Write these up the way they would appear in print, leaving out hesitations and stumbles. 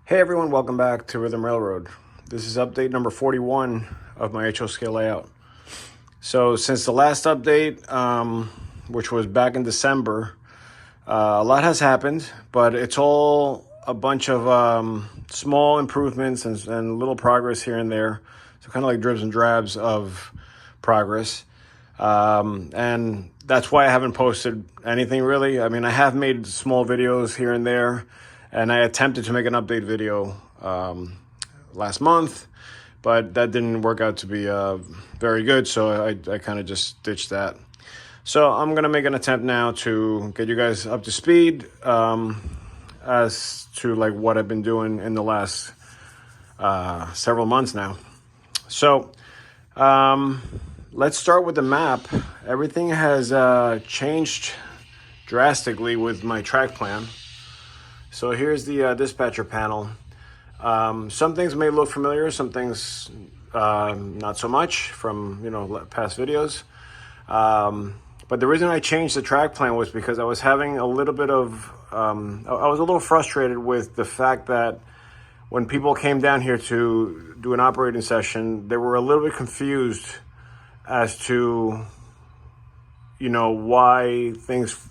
Hey everyone, welcome back to Rhythm Railroad. This is update number 41 of my HO scale layout. So since the last update, which was back in December, a lot has happened, but it's all a bunch of small improvements and little progress here and there. So kind of like dribs and drabs of progress. And that's why I haven't posted anything really. I mean, I have made small videos here and there, and I attempted to make an update video last month, but that didn't work out to be very good, so I kind of just ditched that. So I'm going to make an attempt now to get you guys up to speed as to like what I've been doing in the last several months now. So let's start with the map. Everything has changed drastically with my track plan. So here's the dispatcher panel. Some things may look familiar, some things not so much from past videos. But the reason I changed the track plan was because I was having a little bit of, I was a little frustrated with the fact that when people came down here to do an operating session, they were a little bit confused as to, why things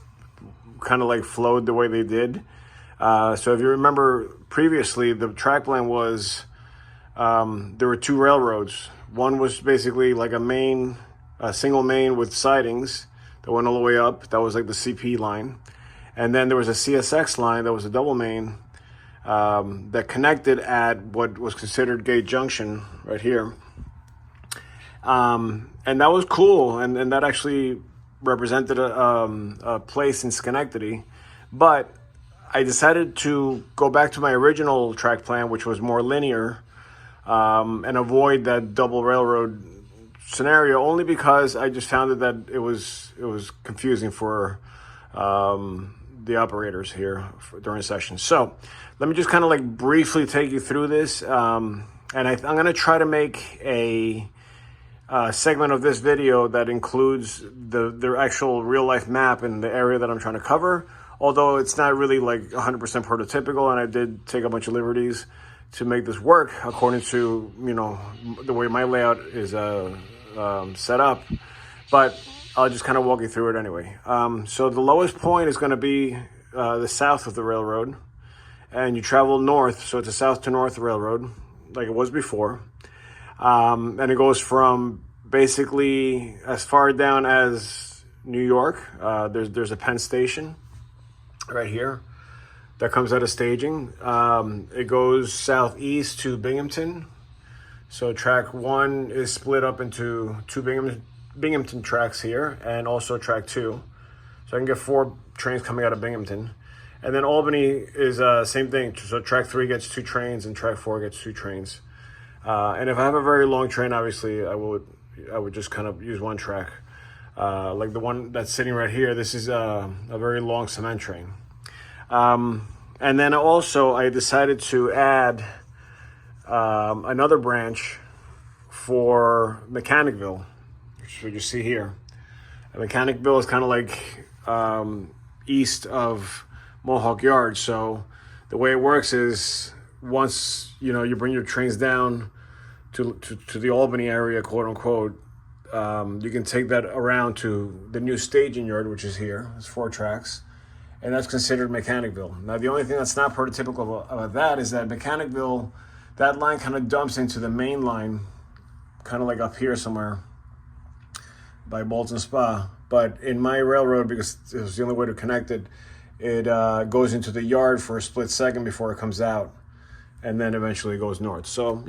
kind of like flowed the way they did. So if you remember previously, the track plan was, there were two railroads. One was basically like a single main with sidings that went all the way up. That was like the CP line. And then there was a CSX line that was a double main that connected at what was considered Gate Junction right here. And that was cool. And that actually represented a place in Schenectady. But I decided to go back to my original track plan, which was more linear, and avoid that double railroad scenario, only because I just found that it was confusing for the operators here during sessions. So let me just kind of like briefly take you through this, and I'm going to try to make a segment of this video that includes the actual real life map in the area that I'm trying to cover. Although it's not really like 100% prototypical, and I did take a bunch of liberties to make this work according to, the way my layout is set up. But I'll just kind of walk you through it anyway. So the lowest point is going to be the south of the railroad, and you travel north, so it's a south to north railroad, like it was before. And it goes from basically as far down as New York. There's a Penn Station right here that comes out of staging. It goes southeast to Binghamton. So track 1 is split up into two Binghamton tracks here, and also track 2. So I can get 4 trains coming out of Binghamton. And then Albany is same thing. So track 3 gets 2 trains and track 4 gets 2 trains. And if I have a very long train, obviously I would just kind of use one track. Like the one that's sitting right here, this is a very long cement train. And then also I decided to add another branch for Mechanicville, which you see here. And Mechanicville is kind of like east of Mohawk Yard. So the way it works is once you bring your trains down to the Albany area, quote unquote, you can take that around to the new staging yard, which is here. It's 4 tracks, and that's considered Mechanicville. Now, the only thing that's not prototypical about that is that Mechanicville, that line kind of dumps into the main line, kind of like up here somewhere by Bolton Spa. But in my railroad, because it was the only way to connect it, it goes into the yard for a split second before it comes out, and then eventually goes north. So,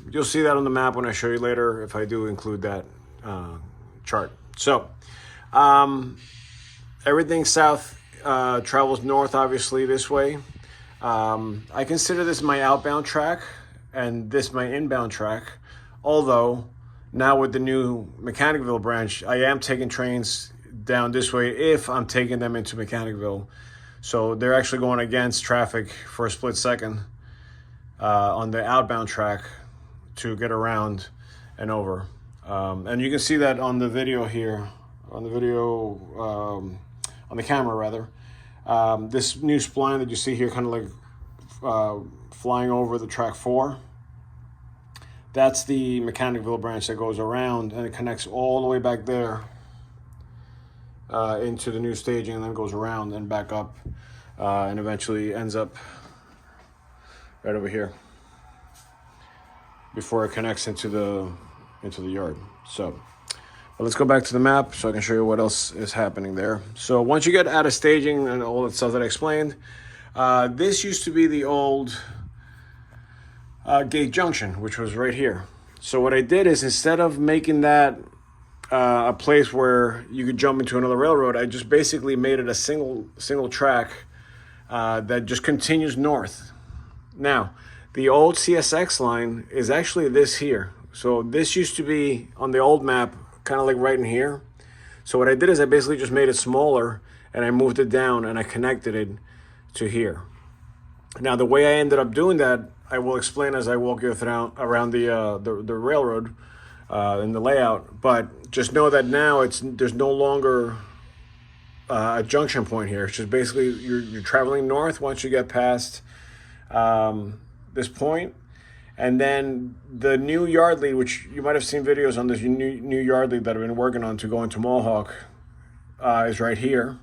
you'll see that on the map when I show you later, if I do include that chart. So everything south travels north, obviously, this way. I consider this my outbound track and this my inbound track, although now with the new Mechanicville branch, I am taking trains down this way if I'm taking them into Mechanicville. So they're actually going against traffic for a split second on the outbound track to get around and over. And you can see that on the video here, on the camera rather. This new spline that you see here kind of like flying over the track 4. That's the Mechanicville branch that goes around and it connects all the way back there into the new staging, and then goes around and back up and eventually ends up right over here before it connects into the yard. So let's go back to the map so I can show you what else is happening there. So once you get out of staging and all that stuff that I explained, this used to be the old Gate Junction, which was right here. So what I did is, instead of making that a place where you could jump into another railroad, I just basically made it a single track that just continues north. Now, the old CSX line is actually this here. So this used to be on the old map, kind of like right in here. So what I did is I basically just made it smaller and I moved it down and I connected it to here. Now, the way I ended up doing that, I will explain as I walk you around the railroad and the layout. But just know that now there's no longer a junction point here. It's just basically you're traveling north once you get past this point. And then the new yard lead, which you might have seen videos on this new yard lead that I've been working on to go into Mohawk, is right here.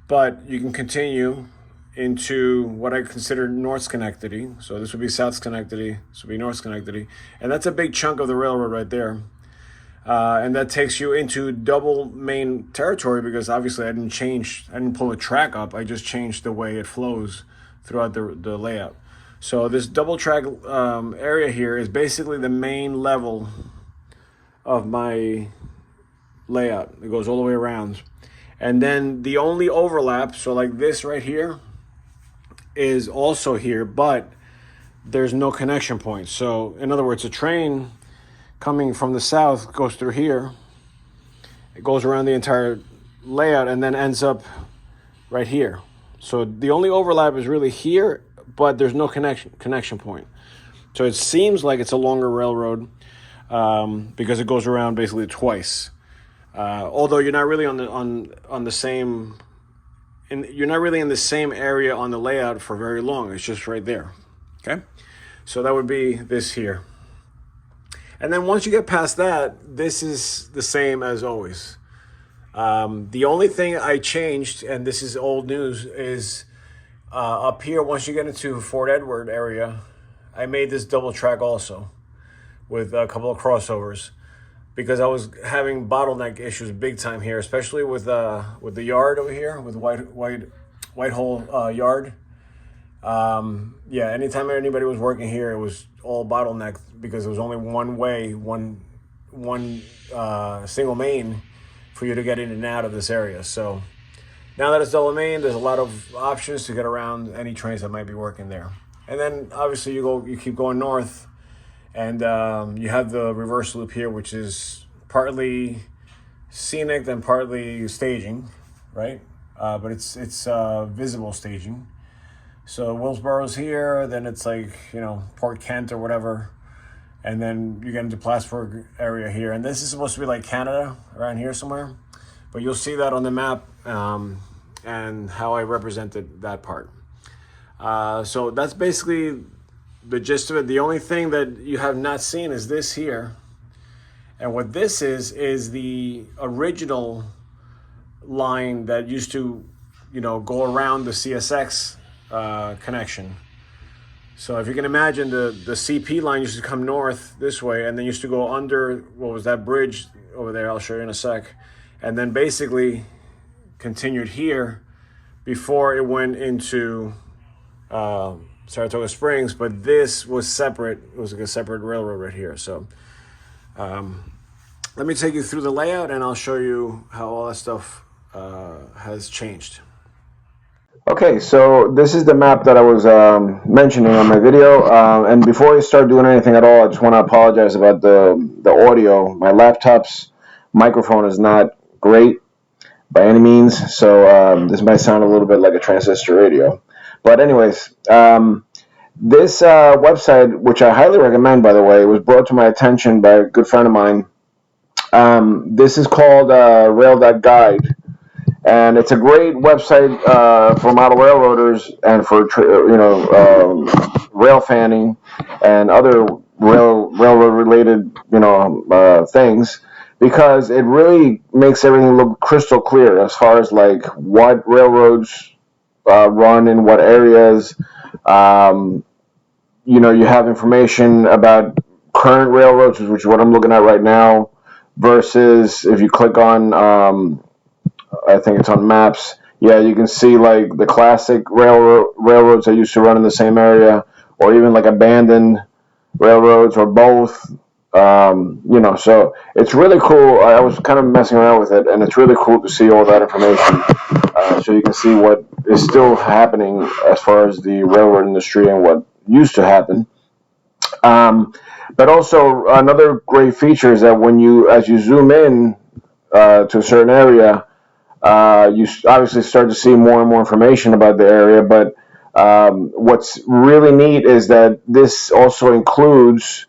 But you can continue into what I consider North Schenectady. So this would be South Schenectady, this would be North Schenectady. And that's a big chunk of the railroad right there. And that takes you into double main territory, because obviously I didn't pull a track up, I just changed the way it flows throughout the layout. So this double track area here is basically the main level of my layout. It goes all the way around. And then the only overlap, so like this right here, is also here, but there's no connection point. So in other words, a train coming from the south goes through here, it goes around the entire layout and then ends up right here. So the only overlap is really here, but there's no connection point. So it seems like it's a longer railroad because it goes around basically twice. Although you're not really on the same, you're not really in the same area on the layout for very long. It's just right there. Okay, so that would be this here. And then once you get past that, this is the same as always. The only thing I changed, and this is old news, is up here, once you get into Fort Edward area, I made this double track also with a couple of crossovers, because I was having bottleneck issues big time here, especially with the yard over here, with Whitehall Yard. Yeah, anytime anybody was working here, it was all bottlenecked because it was only one way, one single main for you to get in and out of this area. So now that it's double main, there's a lot of options to get around any trains that might be working there. And then obviously you keep going north, and you have the reverse loop here, which is partly scenic and partly staging, right? But it's visible staging. So Willsboro's here, then it's like, Port Kent or whatever. And then you get into Plattsburgh area here. And this is supposed to be like Canada, around here somewhere. But you'll see that on the map and how I represented that part. So that's basically the gist of it. The only thing that you have not seen is this here. And what this is the original line that used to, go around the CSX connection. So if you can imagine, the CP line used to come north this way and then used to go under, what was that bridge over there? I'll show you in a sec. And then basically continued here before it went into Saratoga Springs, but this was separate. It was like a separate railroad right here. So let me take you through the layout and I'll show you how all that stuff has changed. Okay, so this is the map that I was mentioning on my video, and before I start doing anything at all, I just want to apologize about the audio. My laptop's microphone is not great by any means, so this might sound a little bit like a transistor radio. But anyways, this website, which I highly recommend, by the way, was brought to my attention by a good friend of mine. This is called Rail.Guide. And it's a great website for model railroaders and for rail fanning and other railroad related things, because it really makes everything look crystal clear as far as like what railroads run in what areas. Um, you have information about current railroads, which is what I'm looking at right now, versus if you click on I think it's on maps. Yeah, you can see like the classic railroads that used to run in the same area, or even like abandoned railroads, or both. So it's really cool. I was kind of messing around with it, and it's really cool to see all that information. So you can see what is still happening as far as the railroad industry and what used to happen. But also another great feature is that as you zoom in to a certain area, you obviously start to see more and more information about the area. But what's really neat is that this also includes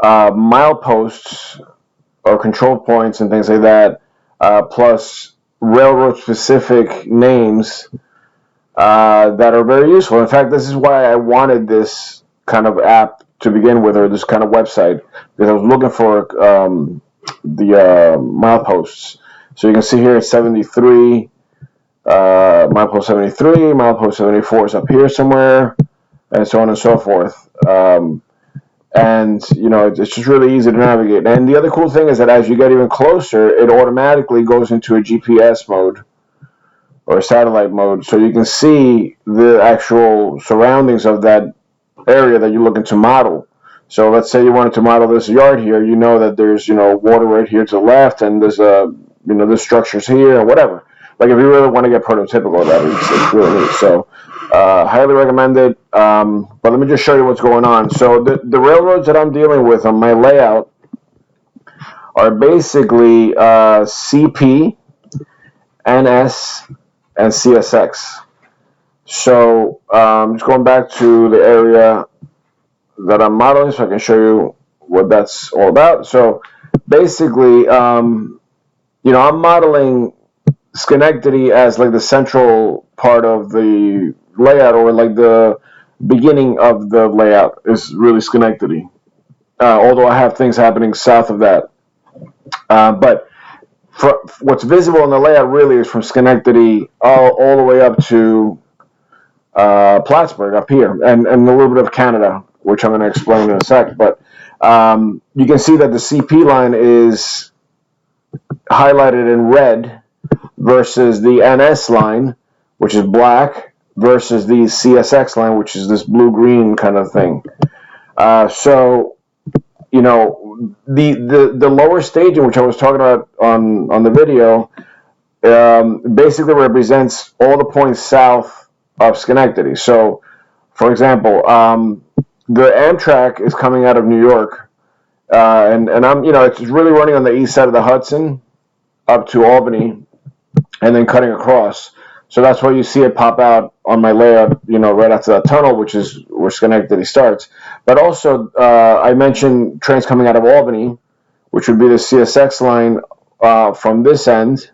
mileposts or control points and things like that, plus railroad specific names that are very useful. In fact, this is why I wanted this kind of app to begin with, or this kind of website, because I was looking for the mileposts. So you can see here it's 73, milepost 73, milepost 74 is up here somewhere, and so on and so forth. And it's just really easy to navigate. And the other cool thing is that as you get even closer, it automatically goes into a GPS mode or satellite mode, so you can see the actual surroundings of that area that you're looking to model. So let's say you wanted to model this yard here, you know that there's water right here to the left, and there's this structure's here, or whatever. Like if you really want to get prototypical of that, it's really neat. So highly recommend it. But let me just show you what's going on. So the railroads that I'm dealing with on my layout are basically CP, NS, and CSX. So just going back to the area that I'm modeling so I can show you what that's all about. So basically, I'm modeling Schenectady as like the central part of the layout, or like the beginning of the layout is really Schenectady. Although I have things happening south of that. But what's visible in the layout really is from Schenectady all the way up to Plattsburgh up here, and a little bit of Canada, which I'm going to explain in a sec. But you can see that the CP line is highlighted in red versus the NS line, which is black, versus the CSX line, which is this blue-green kind of thing. So the lower staging, which I was talking about on the video, basically represents all the points south of Schenectady. So, for example, the Amtrak is coming out of New York, and I'm it's really running on the east side of the Hudson up to Albany, and then cutting across. So that's why you see it pop out on my layout, right after that tunnel, which is where Schenectady starts. But also, I mentioned trains coming out of Albany, which would be the CSX line from this end.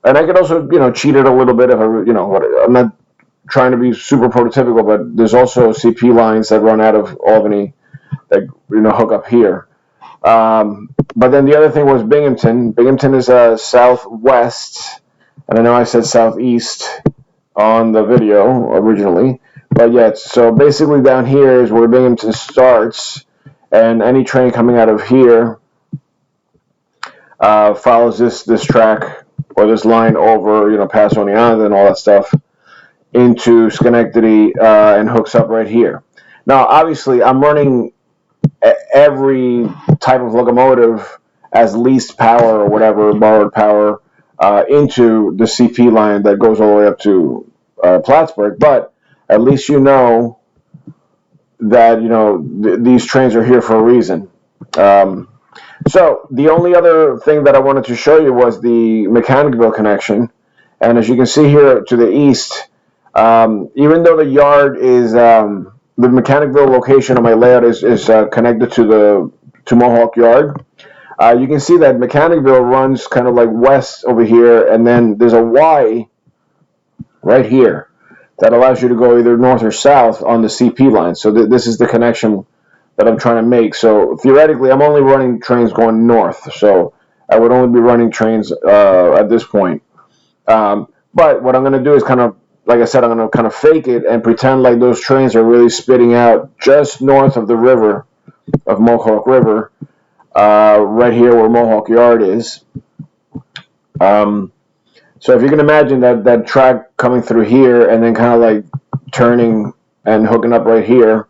And I could also, cheat it a little bit if I'm not trying to be super prototypical, but there's also CP lines that run out of Albany that, hook up here. But then the other thing was Binghamton. Binghamton is southwest, and I know I said southeast on the video originally, but yeah, so basically down here is where Binghamton starts, and any train coming out of here follows this track or this line over, past Oneonta and all that stuff into Schenectady and hooks up right here. Now, obviously, I'm running every type of locomotive as leased power or whatever, borrowed power, into the CP line that goes all the way up to Plattsburgh. But at least you know that these trains are here for a reason. So the only other thing that I wanted to show you was the Mechanicville connection. And as you can see here to the east, even though the yard is the Mechanicville location on my layout is connected to Mohawk Yard, You can see that Mechanicville runs kind of like west over here, and then there's a Y right here that allows you to go either north or south on the CP line. So this is the connection that I'm trying to make. So theoretically, I'm only running trains going north. So I would only be running trains at this point. But what I'm going to do is kind of, like I said, I'm going to kind of fake it and pretend like those trains are really spitting out just north of the river, of Mohawk River, right here where Mohawk Yard is. So if you can imagine that track coming through here and then kind of like turning and hooking up right here,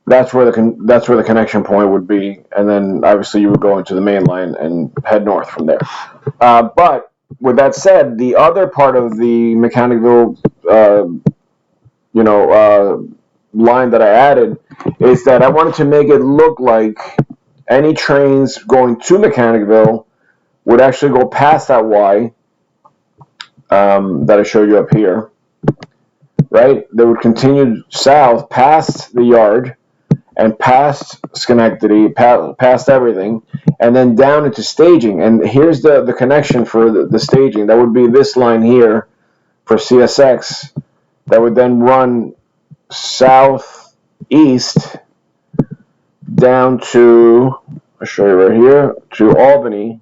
that's where the connection point would be, and then obviously you would go into the main line and head north from there. But with that said, the other part of the Mechanicville, line that I added is that I wanted to make it look like any trains going to Mechanicville would actually go past that Y that I showed you up here, right? They would continue south past the yard and past Schenectady, past everything, and then down into staging. And here's the connection for the staging. That would be this line here for CSX that would then run southeast down to, I'll show you right here, to Albany.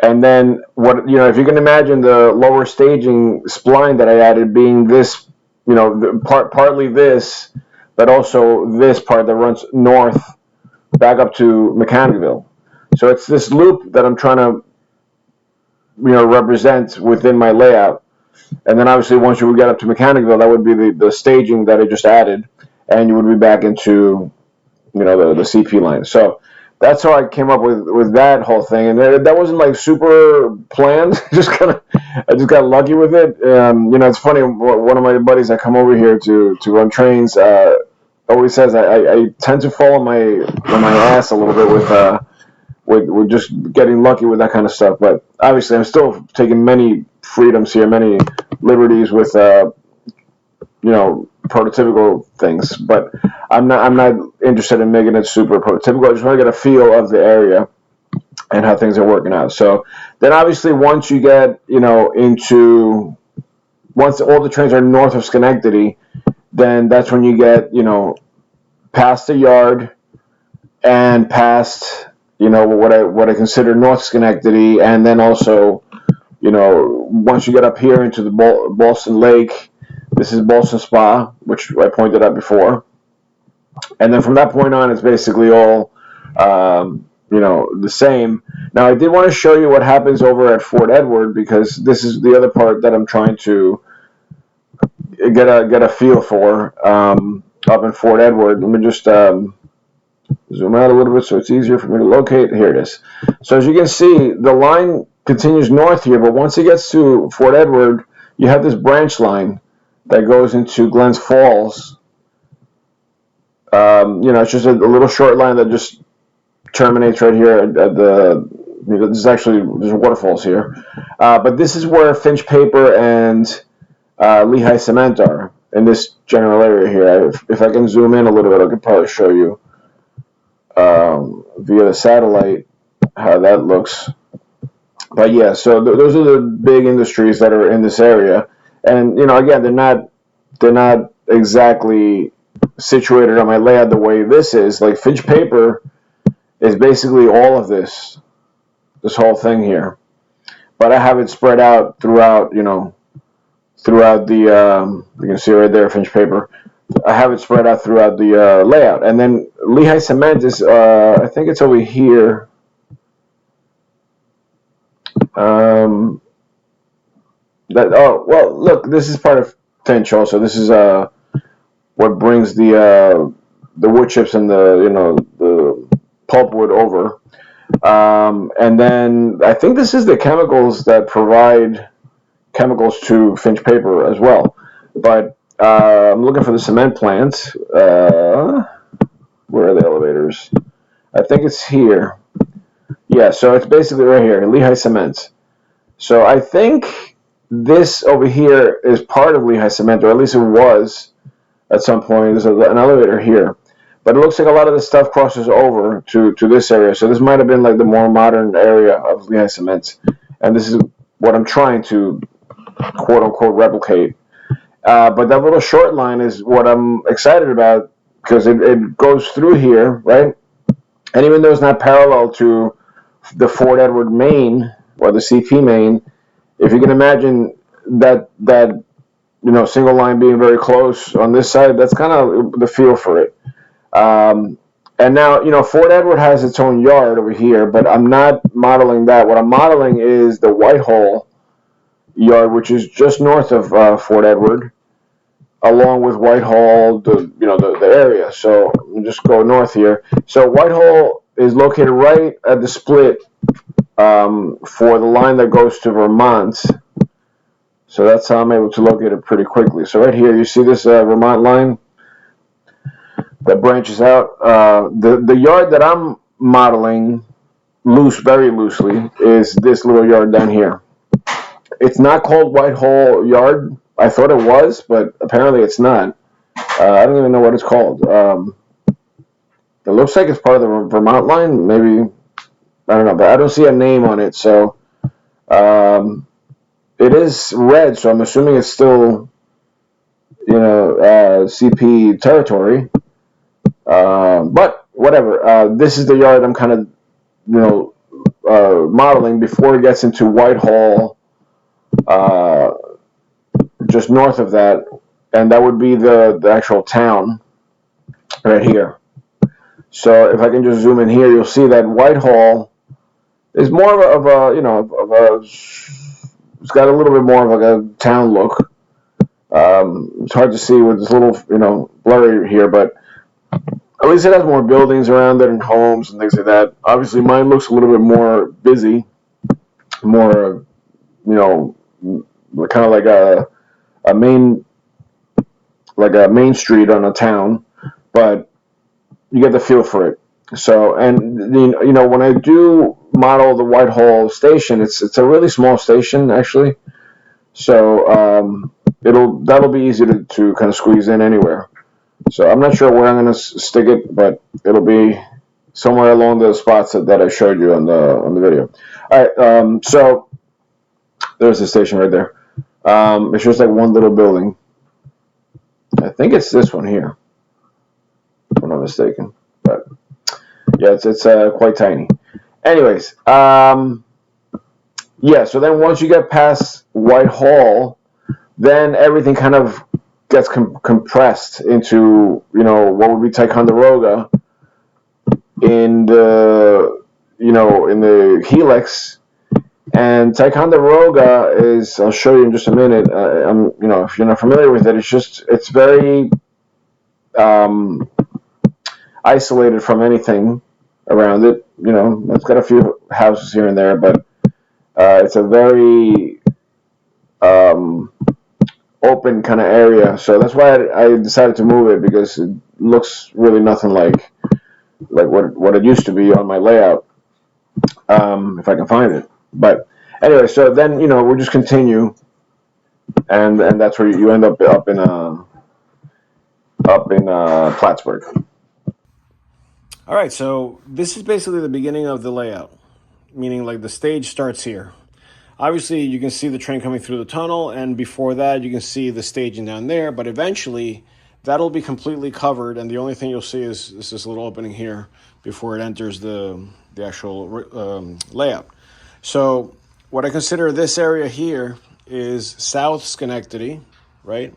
And then if you can imagine the lower staging spline that I added being this, partly this, but also this part that runs north back up to Mechanicville. So it's this loop that I'm trying to, represent within my layout. And then obviously once you would get up to Mechanicville, that would be the staging that I just added, and you would be back into, the CP line. So that's how I came up with that whole thing, and that wasn't like super planned. I just got lucky with it. It's funny. One of my buddies that come over here to run trains always says I tend to fall on my ass a little bit with just getting lucky with that kind of stuff. But obviously, I'm still taking many freedoms here, many liberties with prototypical things, but I'm not interested in making it super prototypical. I just want to get a feel of the area and how things are working out. So then obviously once you get, once all the trains are north of Schenectady, then that's when you get, past the yard and past, what I consider North Schenectady, and then also, once you get up here into the Ballston Lake, this is Ballston Spa, which I pointed out before. And then from that point on, it's basically all, the same. Now, I did want to show you what happens over at Fort Edward, because this is the other part that I'm trying to get a feel for up in Fort Edward. Let me just zoom out a little bit so it's easier for me to locate. Here it is. So as you can see, the line continues north here, but once it gets to Fort Edward, you have this branch line that goes into Glens Falls. It's just a little short line that just terminates right here at there's waterfalls here. But this is where Finch Paper and Lehigh Cement are, in this general area here. If I can zoom in a little bit, I could probably show you via the satellite how that looks. But yeah, so those are the big industries that are in this area. And again, they're not exactly situated on my layout the way this is. Like Finch Paper is basically all of this whole thing here, but I have it spread out throughout. Throughout the you can see right there, Finch Paper. I have it spread out throughout the layout, and then Lehigh Cement is I think it's over here. Look, this is part of Finch also. This is what brings the wood chips and the pulpwood over. And then I think this is the chemicals that provide chemicals to Finch Paper as well. But I'm looking for the cement plant. Where are the elevators? I think it's here. Yeah, so it's basically right here, Lehigh Cement. So I think this over here is part of Lehigh Cement, or at least it was at some point. There's an elevator here. But it looks like a lot of the stuff crosses over to this area. So this might have been like the more modern area of Lehigh Cement. And this is what I'm trying to quote unquote replicate. But that little short line is what I'm excited about because it goes through here, right? And even though it's not parallel to the Fort Edward main or the CP main, if you can imagine that single line being very close on this side, that's kind of the feel for it. And now, Fort Edward has its own yard over here, but I'm not modeling that. What I'm modeling is the Whitehall yard, which is just north of Fort Edward, along with Whitehall, the area. So we'll just go north here. So Whitehall is located right at the split for the line that goes to Vermont. So that's how I'm able to locate it pretty quickly. So right here, you see this Vermont line that branches out. The yard that I'm modeling very loosely is this little yard down here. It's not called Whitehall Yard. I thought it was, but apparently it's not. I don't even know what it's called. It looks like it's part of the Vermont line. Maybe, I don't know, but I don't see a name on it. So it is red, so I'm assuming it's still, CP territory. But whatever. This is the yard I'm kind of, modeling before it gets into Whitehall, just north of that, and that would be the actual town right here. So if I can just zoom in here, you'll see that Whitehall is more of a it's got a little bit more of like a town look. It's hard to see with this little, blurry here, but at least it has more buildings around it and homes and things like that. Obviously, mine looks a little bit more busy, more, kind of like a main street on a town, but you get the feel for it. So, and when I do model the Whitehall station, it's a really small station actually. So that'll be easy to kind of squeeze in anywhere. So I'm not sure where I'm going to stick it, but it'll be somewhere along the spots that I showed you on the video. All right, so there's the station right there. It's just like one little building. I think it's this one here, if I'm not mistaken. But yeah, it's quite tiny. Anyways, yeah. So then once you get past Whitehall, then everything kind of gets compressed into what would be Ticonderoga in the in the helix. And Ticonderoga is, I'll show you in just a minute. If you're not familiar with it, it's very isolated from anything around it. It's got a few houses here and there, but it's a very open kind of area. So that's why I decided to move it, because it looks really nothing like what it used to be on my layout, if I can find it. But anyway, so then we'll just continue, and that's where you end up in Plattsburgh. All right, so this is basically the beginning of the layout, meaning like the stage starts here. Obviously, you can see the train coming through the tunnel, and before that, you can see the staging down there. But eventually, that'll be completely covered, and the only thing you'll see is this little opening here before it enters the actual layout. So what I consider this area here is South Schenectady, right?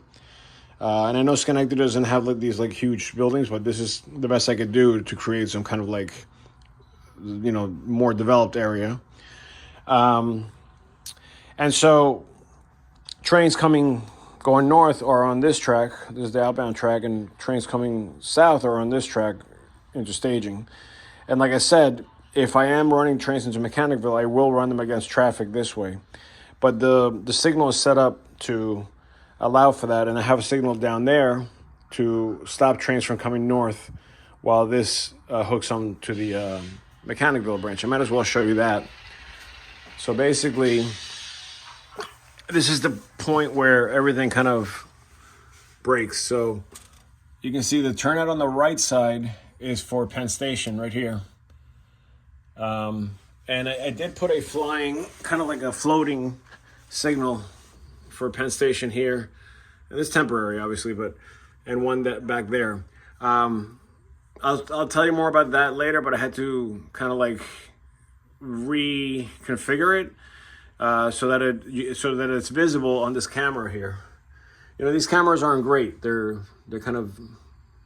And I know Schenectady doesn't have these huge buildings, but this is the best I could do to create some kind of more developed area. And so trains going north are on this track. This is the outbound track, and trains coming south are on this track into staging. And like I said, if I am running trains into Mechanicville, I will run them against traffic this way. But the signal is set up to allow for that, and I have a signal down there to stop trains from coming north while this hooks on to the Mechanicville branch. I might as well show you that. So basically, this is the point where everything kind of breaks. So you can see the turnout on the right side is for Penn Station right here. And I did put a flying, kind of like a floating signal for Penn Station here. And it's temporary, obviously, and one that back there. I'll tell you more about that later, but I had to kind of like reconfigure it so that it's visible on this camera here. You know, these cameras aren't great. They're kind of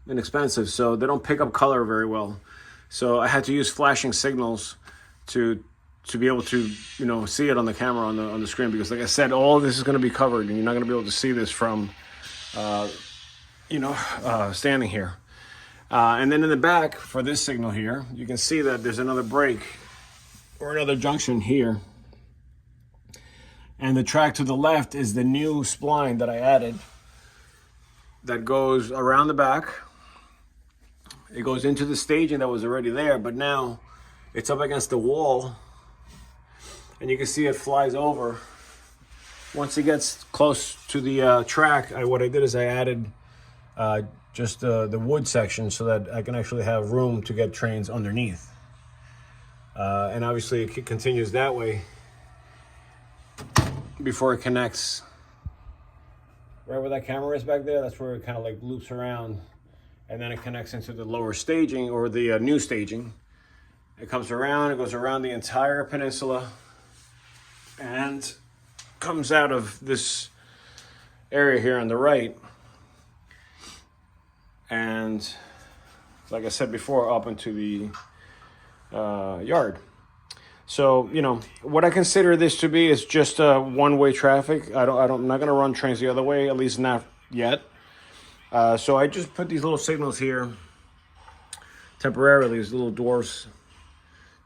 inexpensive, so they don't pick up color very well. So I had to use flashing signals to be able to, you know, see it on the camera on the screen, because like I said, all this is going to be covered and you're not going to be able to see this from standing here. And then in the back for this signal here, you can see that there's another break or another junction here. And the track to the left is the new spline that I added that goes around the back. It goes into the staging that was already there, but now it's up against the wall and you can see it flies over. Once it gets close to the track, what I did is I added just the wood section so that I can actually have room to get trains underneath. And obviously it continues that way before it connects. Right where that camera is back there, that's where it kind of like loops around, and then it connects into the lower staging or the new staging. It comes around, it goes around the entire peninsula and comes out of this area here on the right. And like I said before, up into the yard. So, you know, what I consider this to be is just one-way traffic. I'm not going to run trains the other way, at least not yet. So I just put these little signals here temporarily, these little dwarfs,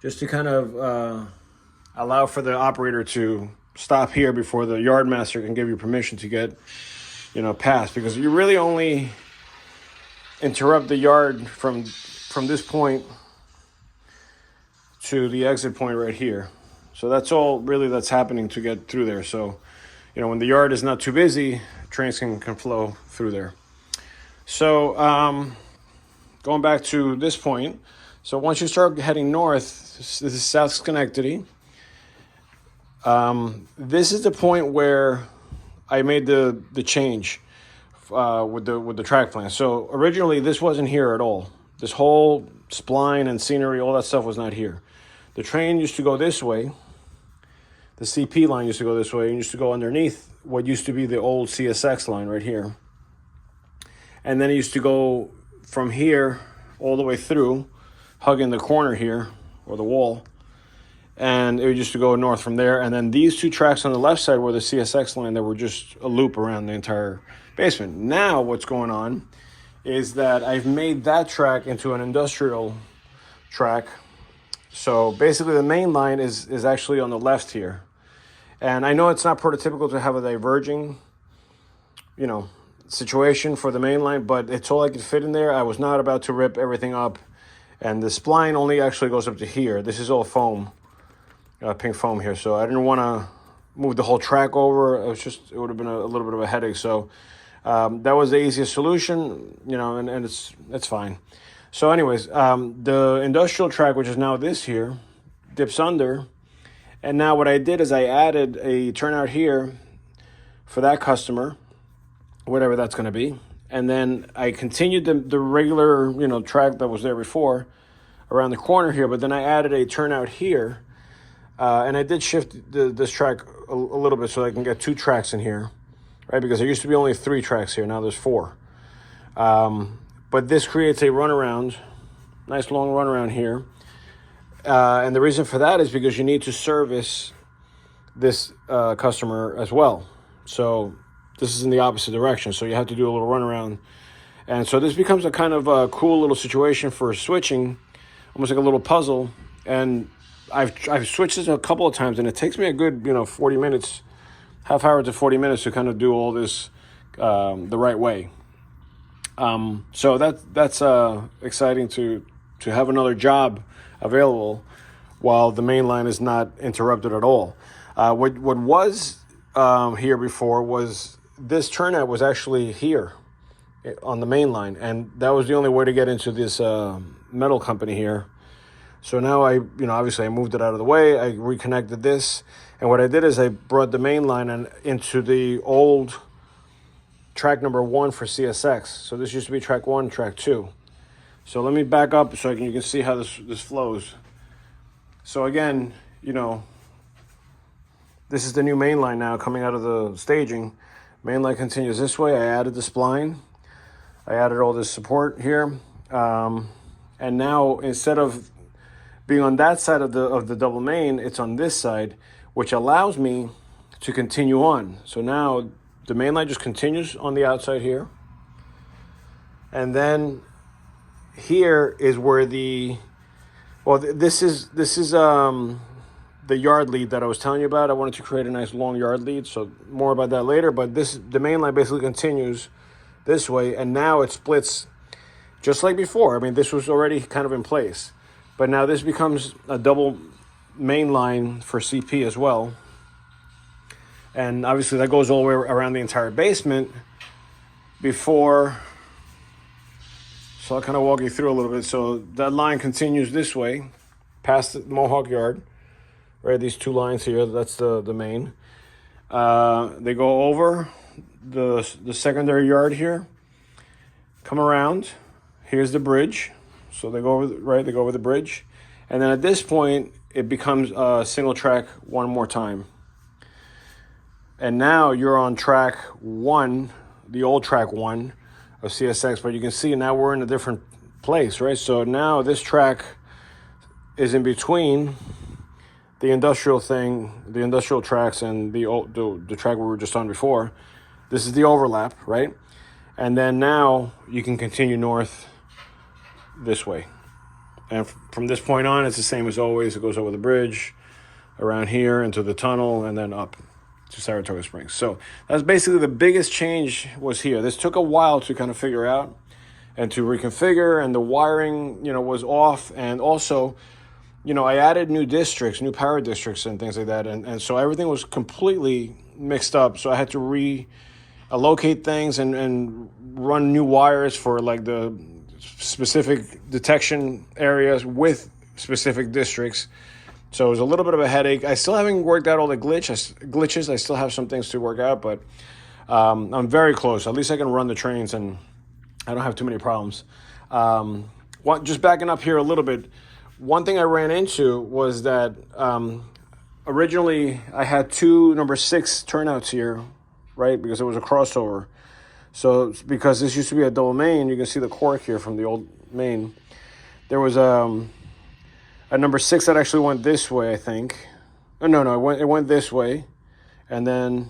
just to kind of allow for the operator to stop here before the yard master can give you permission to get, you know, past, because you really only interrupt the yard from this point to the exit point right here. So that's all really that's happening to get through there. So, you know, when the yard is not too busy, trains can flow through there. So going back to this point, so once you start heading north, this is South Schenectady. This is the point where I made the change with the track plan. So originally this wasn't here at all. This whole spline and scenery, all that stuff was not here. The train used to go this way. The CP line used to go this way and used to go underneath what used to be the old CSX line right here. And then it used to go from here all the way through, hugging the corner here, or the wall. And it used to go north from there. And then these two tracks on the left side were the CSX line that were just a loop around the entire basement. Now what's going on is that I've made that track into an industrial track. So basically the main line is actually on the left here. And I know it's not prototypical to have a diverging, you know, situation for the main line, but it's all I could fit in there. I was not about to rip everything up. And the spline only actually goes up to here. This is all foam, pink foam here. So I didn't want to move the whole track over. It would have been a little bit of a headache. So that was the easiest solution, you know, and it's fine. So anyways, the industrial track, which is now this here, dips under. And now what I did is I added a turnout here for that customer, whatever that's going to be. And then I continued the regular, you know, track that was there before around the corner here. But then I added a turnout here. And I did shift this track a little bit so I can get two tracks in here, right? Because there used to be only 3 tracks here. Now there's 4. But this creates a runaround, nice long runaround here. And the reason for that is because you need to service this customer as well. So this is in the opposite direction. So you have to do a little runaround. And so this becomes a kind of a cool little situation for switching, almost like a little puzzle. And I've switched this a couple of times, and it takes me a good, 40 minutes, half hour to 40 minutes to kind of do all this the right way. So that's exciting to have another job available while the main line is not interrupted at all. What was here before was this turnout was actually here. on the main line, and that was the only way to get into this metal company here. So now obviously I moved it out of the way. I reconnected this, and what I did is I brought the main line into the old track number 1 for CSX. So this used to be track 1, track 2. So let me back up so you can see how this flows. So again, this is the new main line now coming out of the staging. Main line continues this way. I added the spline. I added all this support here. And now instead of being on that side of the double main, it's on this side, which allows me to continue on. So now the main line just continues on the outside here. And then here is where this is the yard lead that I was telling you about. I wanted to create a nice long yard lead, so more about that later. But the main line basically continues this way, and now it splits just like before. I mean, this was already kind of in place, but now this becomes a double main line for CP as well. And obviously that goes all the way around the entire basement before. So I'll kind of walk you through a little bit. So that line continues this way past the Mohawk Yard. Right, these two lines here, that's the main. They go over the secondary yard here, come around. Here's the bridge. So they go over the bridge. And then at this point, it becomes a single track one more time. And now you're on track 1, the old track 1 of CSX, but you can see now we're in a different place, right? So now this track is in between the industrial tracks and the track we were just on before. This is the overlap, right? And then now you can continue north this way. And from this point on, it's the same as always. It goes over the bridge, around here, into the tunnel, and then up to Saratoga Springs. So that's basically the biggest change was here. This took a while to kind of figure out and to reconfigure, and the wiring, was off. And also, I added new districts, new power districts and things like that. And so everything was completely mixed up. So I had to reallocate things and run new wires for like the specific detection areas with specific districts. So it was a little bit of a headache. I still haven't worked out all the glitches. I still have some things to work out, but I'm very close. At least I can run the trains and I don't have too many problems. Just backing up here a little bit, one thing I ran into was that originally I had 2 number 6 turnouts here, right? Because it was a crossover. So because this used to be a double main, you can see the cork here from the old main. There was a number 6 that actually went this way, I think. Oh, no, it went this way. And then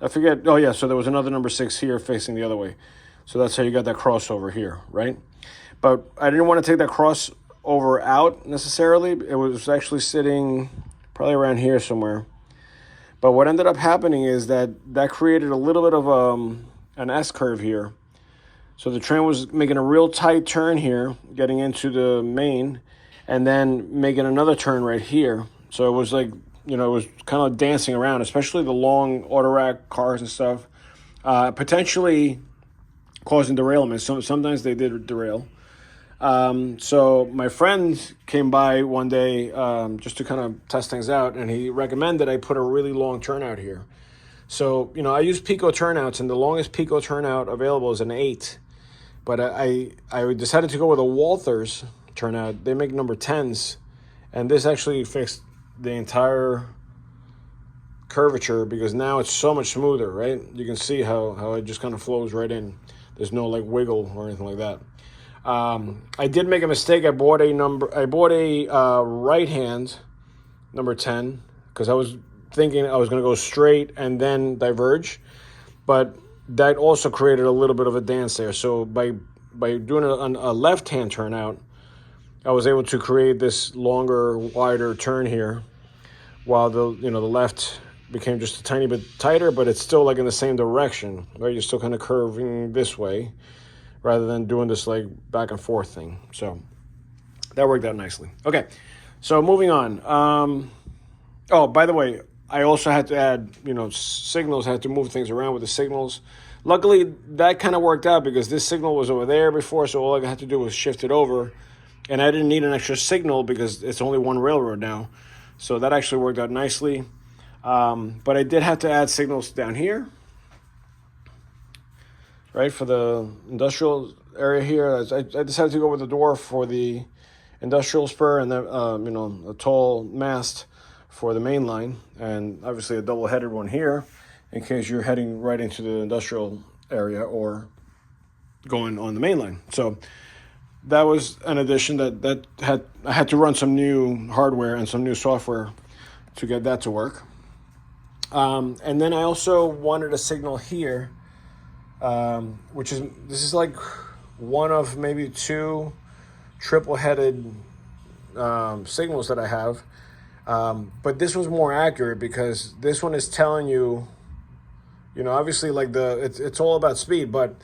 I forget. Oh, yeah, so there was another number 6 here facing the other way. So that's how you got that crossover here, right? But I didn't want to take that crossover out necessarily. It was actually sitting probably around here somewhere. But what ended up happening is that created a little bit of an S-curve here. So the train was making a real tight turn here, getting into the main, and then making another turn right here. So it was like, it was kind of dancing around, especially the long auto rack cars and stuff, potentially causing derailment. So sometimes they did derail. So my friend came by one day just to kind of test things out, and he recommended I put a really long turnout here. So, I use Pico turnouts, and the longest Pico turnout available is an 8. But I decided to go with a Walthers turnout. They make number 10s, and this actually fixed the entire curvature because now it's so much smoother, right? You can see how it just kind of flows right in. There's no like wiggle or anything like that. I did make a mistake. I bought a right hand number 10 because I was thinking I was going to go straight and then diverge, but that also created a little bit of a dance there. So by doing a left hand turnout, I was able to create this longer, wider turn here, while the left became just a tiny bit tighter, but it's still like in the same direction, right? You're still kind of curving this way, rather than doing this like back and forth thing. So that worked out nicely. Okay, so moving on. Oh, by the way, I also had to add, signals. I had to move things around with the signals. Luckily, that kind of worked out because this signal was over there before, so all I had to do was shift it over. And I didn't need an extra signal because it's only one railroad now. So that actually worked out nicely. But I did have to add signals down here, right, for the industrial area here. I decided to go with the dwarf for the industrial spur, and then a tall mast for the main line, and obviously a double-headed one here in case you're heading right into the industrial area or going on the main line. So that was an addition that I had to run some new hardware and some new software to get that to work. And then I also wanted a signal here, this is like one of maybe two triple-headed signals that I have. But this was more accurate because this one is telling you, obviously like it's all about speed, but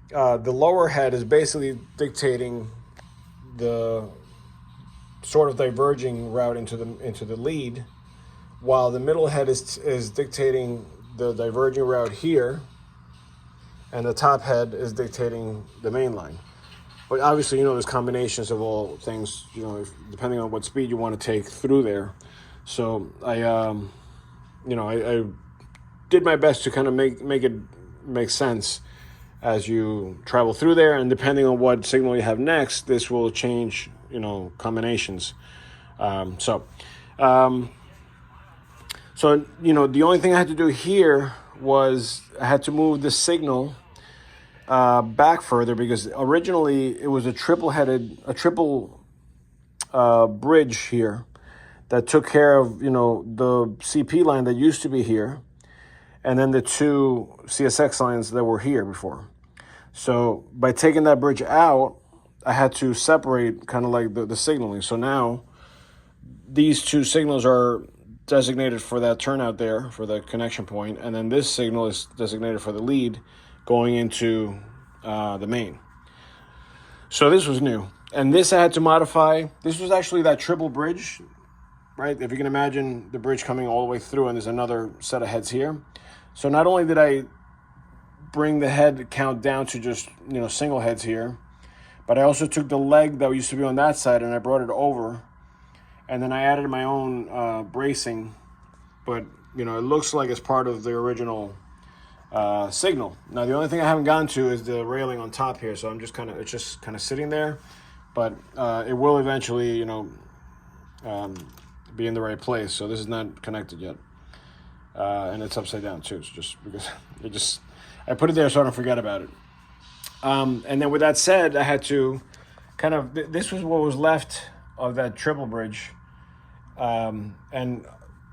the lower head is basically dictating the sort of diverging route into the lead, while the middle head is dictating the diverging route here, and the top head is dictating the main line. But obviously, there's combinations of all things, depending on what speed you want to take through there. So I did my best to kind of make it make sense as you travel through there. And depending on what signal you have next, this will change, combinations. So the only thing I had to do here was I had to move the signal back further because originally it was a triple bridge here that took care of, the CP line that used to be here, and then the two CSX lines that were here before. So by taking that bridge out, I had to separate kind of like the signaling. So now these two signals are designated for that turnout there, for the connection point, and then this signal is designated for the lead going into the main. So this was new. And this I had to modify. This was actually that triple bridge, right? If you can imagine the bridge coming all the way through, and there's another set of heads here. So not only did I bring the head count down to just, single heads here, but I also took the leg that used to be on that side and I brought it over. And then I added my own bracing, but, it looks like it's part of the original signal. Now, the only thing I haven't gotten to is the railing on top here, so it's just kind of sitting there, but it will eventually, be in the right place. So this is not connected yet, and it's upside down too. It's just because I put it there so I don't forget about it. And then with that said, I had to kind of, this was what was left of that triple bridge, and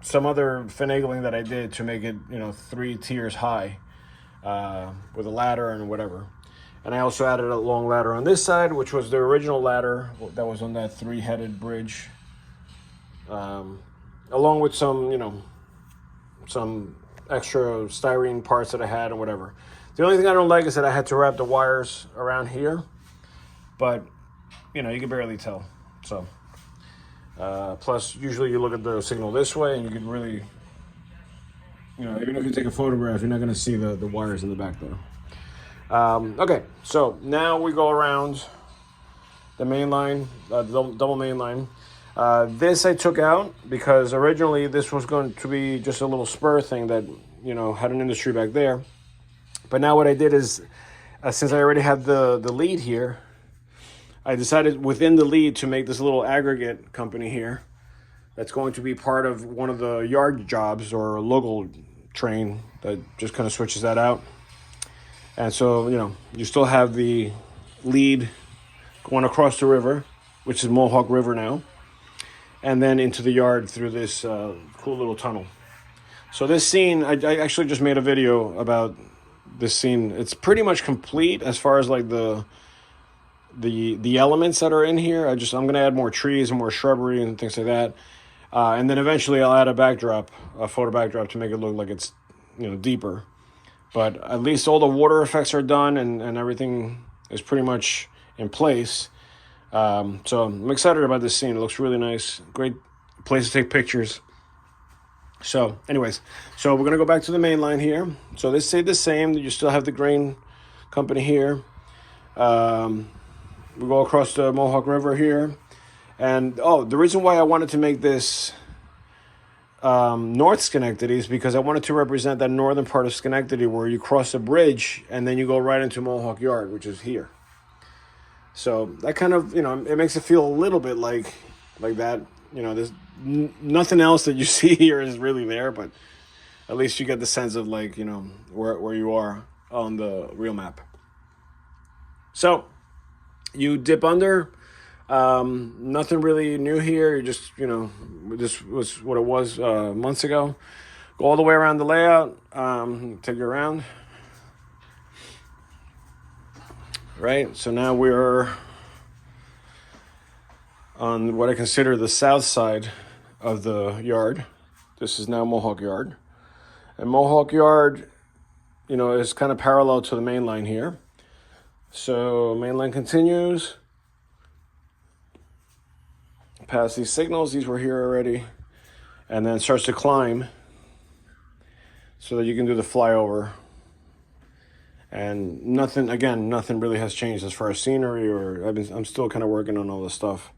some other finagling that I did to make it, 3 tiers high, with a ladder and whatever. And I also added a long ladder on this side, which was the original ladder that was on that 3-headed bridge, along with some, some extra styrene parts that I had and whatever. The only thing I don't like is that I had to wrap the wires around here, but, you can barely tell. So, plus, usually you look at the signal this way and you can really, even if you take a photograph, you're not going to see the wires in the back there. Okay, so now we go around the main line, double main line. This I took out because originally this was going to be just a little spur thing that, had an industry back there. But now what I did is, since I already had the lead here, I decided within the lead to make this little aggregate company here that's going to be part of one of the yard jobs or a local train that just kind of switches that out. And so, you still have the lead going across the river, which is Mohawk River now, and then into the yard through this cool little tunnel. So this scene, I actually just made a video about this scene. It's pretty much complete as far as like the elements that are in here. I'm going to add more trees and more shrubbery and things like that. And then eventually I'll add a photo backdrop to make it look like it's, deeper. But at least all the water effects are done and everything is pretty much in place. So I'm excited about this scene. It looks really nice. Great place to take pictures. So anyways, so we're going to go back to the main line here. So this stayed the same. You still have the grain company here. We go across the Mohawk River here. And, the reason why I wanted to make this North Schenectady is because I wanted to represent that northern part of Schenectady where you cross a bridge and then you go right into Mohawk Yard, which is here. So that kind of, it makes it feel a little bit like that. There's nothing else that you see here is really there, but at least you get the sense of where you are on the real map. So you dip under, nothing really new here. You just, this was what it was months ago. Go all the way around the layout, take you around. Right, so now we're on what I consider the south side of the yard. This is now Mohawk Yard. And Mohawk Yard, is kind of parallel to the main line here. So main line continues. Past these signals, these were here already. And then starts to climb so that you can do the flyover. And nothing really has changed as far as scenery, I'm still kind of working on all this stuff.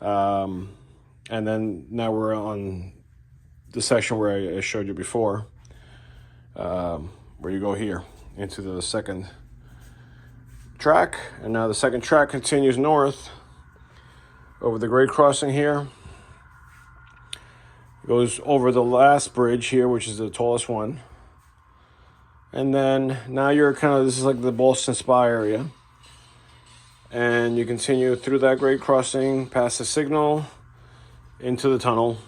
And then now we're on the section where I showed you before, where you go here into the second track. And now the second track continues north over the grade crossing here. Goes over the last bridge here, which is the tallest one. And then now this is like the Ballston Spa area. And you continue through that grade crossing, past the signal, into the tunnel.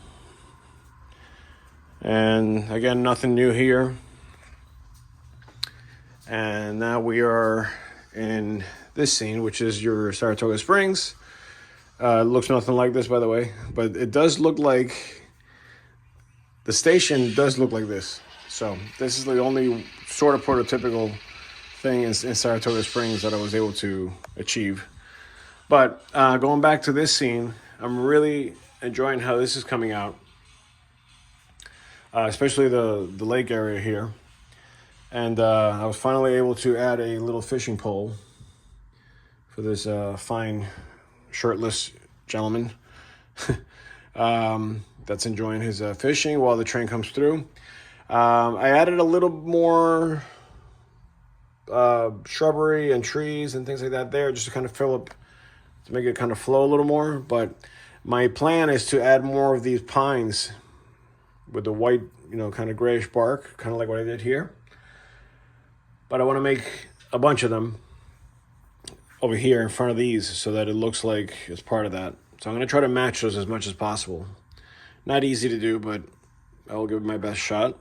And again, nothing new here. And now we are in this scene, which is your Saratoga Springs. It looks nothing like this, by the way. But it does look like, the station does look like this. So this is the only sort of prototypical thing in Saratoga Springs that I was able to achieve. But going back to this scene, I'm really enjoying how this is coming out, especially the lake area here. And I was finally able to add a little fishing pole for this fine shirtless gentleman that's enjoying his fishing while the train comes through. I added a little more shrubbery and trees and things like that there, just to kind of fill up, to make it kind of flow a little more. But my plan is to add more of these pines with the white, kind of grayish bark, kind of like what I did here. But I want to make a bunch of them over here in front of these so that it looks like it's part of that. So I'm going to try to match those as much as possible. Not easy to do, but I'll give it my best shot.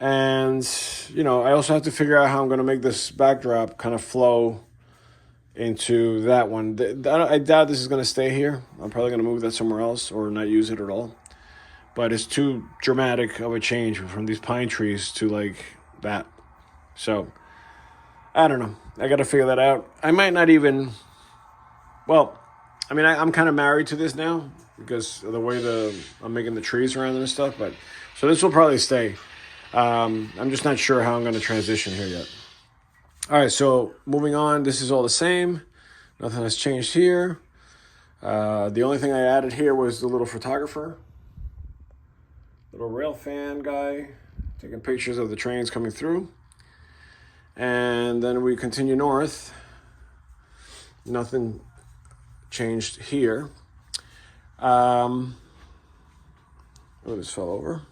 And, I also have to figure out how I'm going to make this backdrop kind of flow into that one. I doubt this is going to stay here. I'm probably going to move that somewhere else or not use it at all. But it's too dramatic of a change from these pine trees to like that. So, I don't know. I got to figure that out. I might not even, I'm kind of married to this now because of the way I'm making the trees around and stuff. But so this will probably stay. I'm just not sure how I'm going to transition here yet. All right, so moving on, this is all the same. Nothing has changed here. The only thing I added here was the little photographer. Little rail fan guy taking pictures of the trains coming through. And then we continue north. Nothing changed here. This fell over.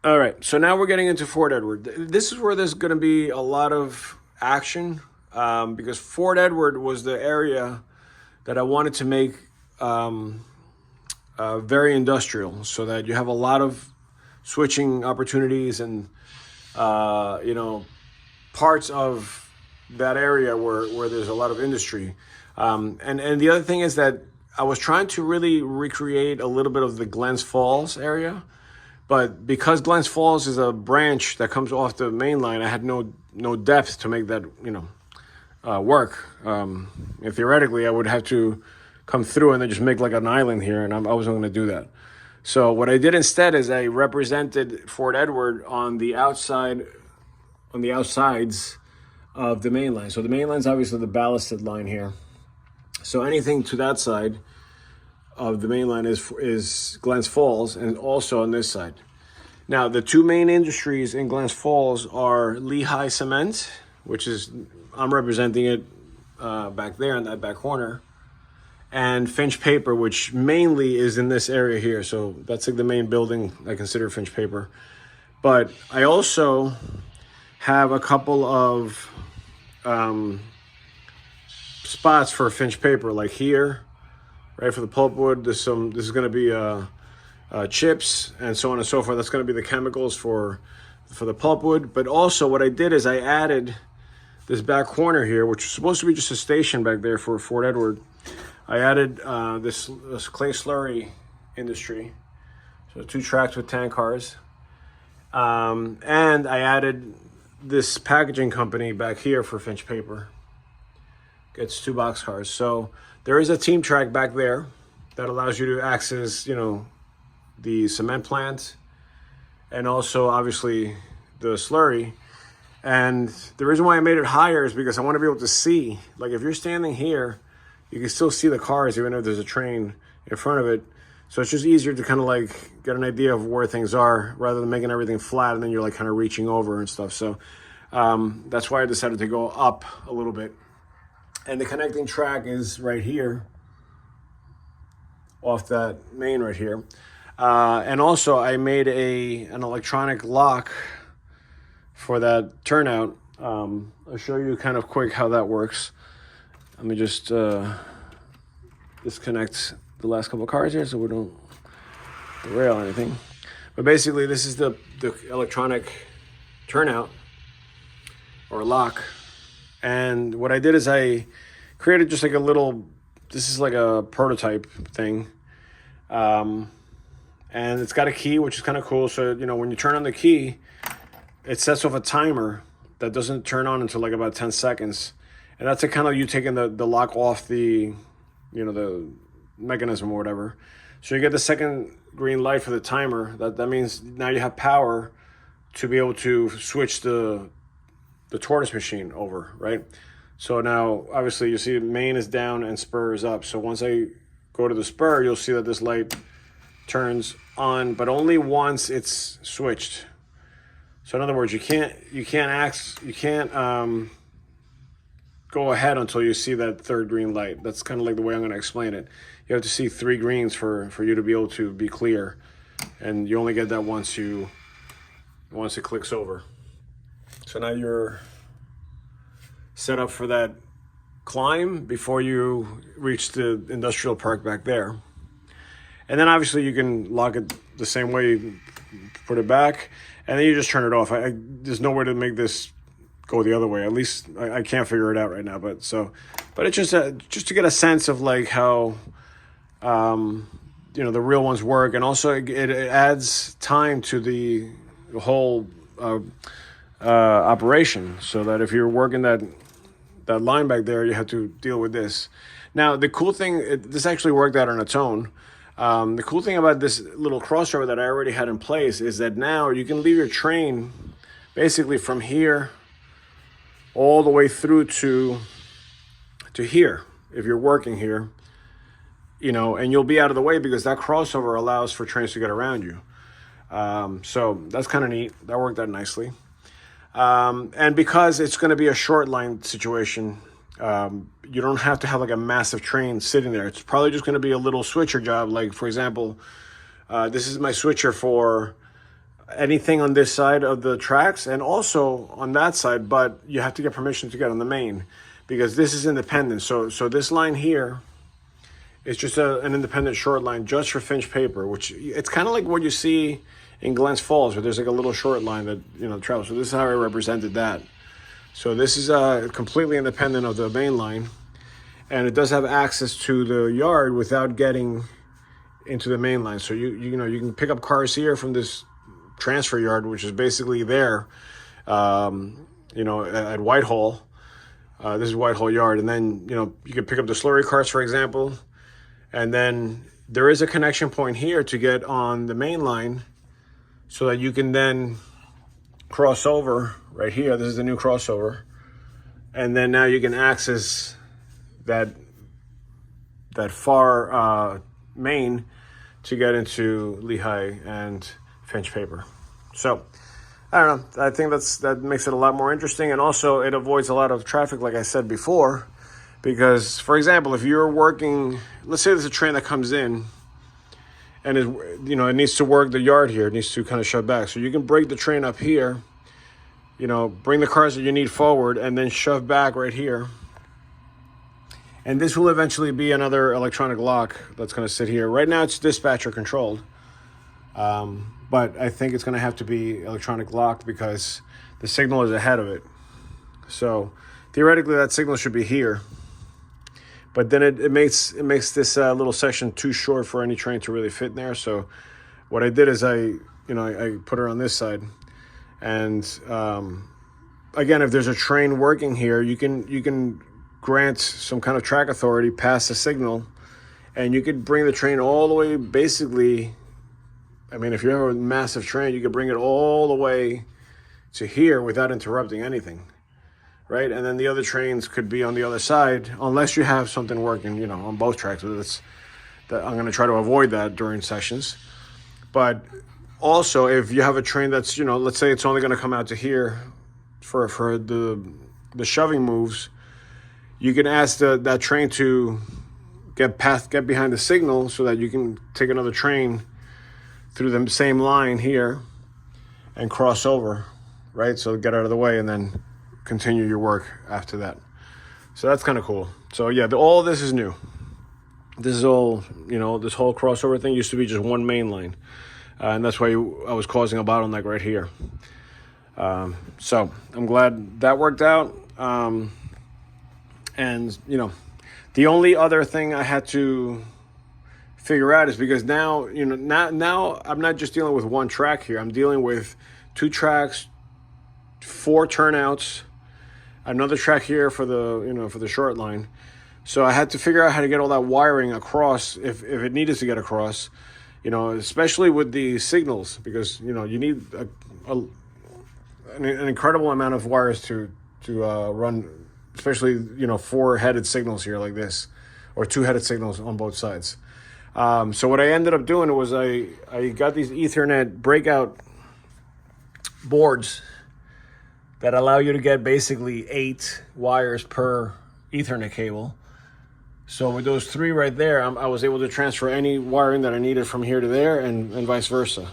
All right, so now we're getting into Fort Edward. This is where there's going to be a lot of action because Fort Edward was the area that I wanted to make very industrial so that you have a lot of switching opportunities and, parts of that area where there's a lot of industry. And the other thing is that I was trying to really recreate a little bit of the Glens Falls area. But because Glens Falls is a branch that comes off the main line, I had no depth to make that, work. And theoretically, I would have to come through and then just make like an island here, and I wasn't going to do that. So what I did instead is I represented Fort Edward on the outsides of the main line. So the main line is obviously the ballasted line here. So anything to that side of the main line is Glens Falls, and also on this side. Now, the two main industries in Glens Falls are Lehigh Cement, which is, I'm representing it back there in that back corner, and Finch Paper, which mainly is in this area here. So that's like the main building I consider Finch Paper. But I also have a couple of spots for Finch Paper, like here, right, for the pulpwood. This is going to be chips and so on and so forth. That's going to be the chemicals for the pulpwood. But also what I did is I added this back corner here, which is supposed to be just a station back there for Fort Edward. I added this clay slurry industry, so 2 tracks with tank cars, and I added this packaging company back here for Finch Paper. Gets 2 box cars. So there is a team track back there that allows you to access, the cement plant, and also obviously the slurry. And the reason why I made it higher is because I want to be able to see, like if you're standing here, you can still see the cars even if there's a train in front of it. So it's just easier to kind of like get an idea of where things are rather than making everything flat and then you're like kind of reaching over and stuff. So that's why I decided to go up a little bit. And the connecting track is right here off that main right here. And also I made an electronic lock for that turnout. I'll show you kind of quick how that works. Let me just disconnect the last couple of cars here so we don't derail anything. But basically this is the electronic turnout or lock. And what I did is I created just like a little, this is like a prototype thing. And it's got a key, which is kind of cool. So, when you turn on the key, it sets off a timer that doesn't turn on until like about 10 seconds. And that's a kind of you taking the lock off the mechanism or whatever. So you get the second green light for the timer. That means now you have power to be able to switch the tortoise machine over, right? So now, obviously, you see main is down and spur is up. So once I go to the spur, you'll see that this light turns on, but only once it's switched. So in other words, you can't go ahead until you see that third green light. That's kind of like the way I'm going to explain it. You have to see 3 greens for you to be able to be clear, and you only get that once it clicks over. So now you're set up for that climb before you reach the industrial park back there. And then obviously you can lock it the same way, put it back, and then you just turn it off. There's no way to make this go the other way. At least I can't figure it out right now. But it's just to get a sense of like how the real ones work, and also it adds time to the whole operation, so that if you're working that line back there, you have to deal with this. Now the cool thing, this actually worked out on its own. The cool thing about this little crossover that I already had in place is that now you can leave your train basically from here all the way through to here if you're working here, and you'll be out of the way because that crossover allows for trains to get around you. So that's kind of neat. That worked out nicely. And because it's going to be a short line situation, you don't have to have like a massive train sitting there. It's probably just going to be a little switcher job. Like, for example, this is my switcher for anything on this side of the tracks and also on that side, but you have to get permission to get on the main because this is independent. So this line here is just an independent short line just for Finch Paper, which it's kind of like what you see in Glens Falls, where there's like a little short line that travels. So this is how I represented that. So this is completely independent of the main line, and it does have access to the yard without getting into the main line. So you can pick up cars here from this transfer yard, which is basically there, at Whitehall. This is Whitehall Yard, and then you can pick up the slurry carts, for example. And then there is a connection point here to get on the main line so that you can then cross over right here. This is the new crossover. And then now you can access that far main to get into Lehigh and Finch paper. So I don't know. I think that makes it a lot more interesting, and also it avoids a lot of traffic, like I said before. Because, for example, if you're working, let's say there's a train that comes in, and it needs to work the yard here. It needs to kind of shut back, so you can break the train up here. Bring the cars that you need forward, and then shove back right here. And this will eventually be another electronic lock that's going to sit here. Right now it's dispatcher controlled. But I think it's going to have to be electronic locked because the signal is ahead of it. So theoretically that signal should be here. But then it makes this little section too short for any train to really fit in there. So what I did is I put her on this side. And again, if there's a train working here, you can grant some kind of track authority past the signal, and you could bring the train all the way, basically, if you have a massive train, you could bring it all the way to here without interrupting anything, right? And then the other trains could be on the other side, unless you have something working, on both tracks. I'm going to try to avoid that during sessions. But also, if you have a train that's, let's say it's only going to come out to here for the shoving moves, you can ask that train to get behind the signal so that you can take another train through the same line here and cross over, right? So get out of the way and then continue your work after that. So that's kind of cool. So yeah, all of this is new. This is all, this whole crossover thing used to be just one main line. And that's why I was causing a bottleneck right here. So I'm glad that worked out. And, the only other thing I had to figure out is because now I'm not just dealing with one track here. I'm dealing with 2 tracks, 4 turnouts, another track here for the short line. So I had to figure out how to get all that wiring across if it needed to get across, especially with the signals, because, you need an incredible amount of wires to run, especially 4-headed signals here like this, or 2-headed signals on both sides. So what I ended up doing was I got these Ethernet breakout boards that allow you to get basically 8 wires per Ethernet cable. So with those 3 right there, I was able to transfer any wiring that I needed from here to there, and vice versa.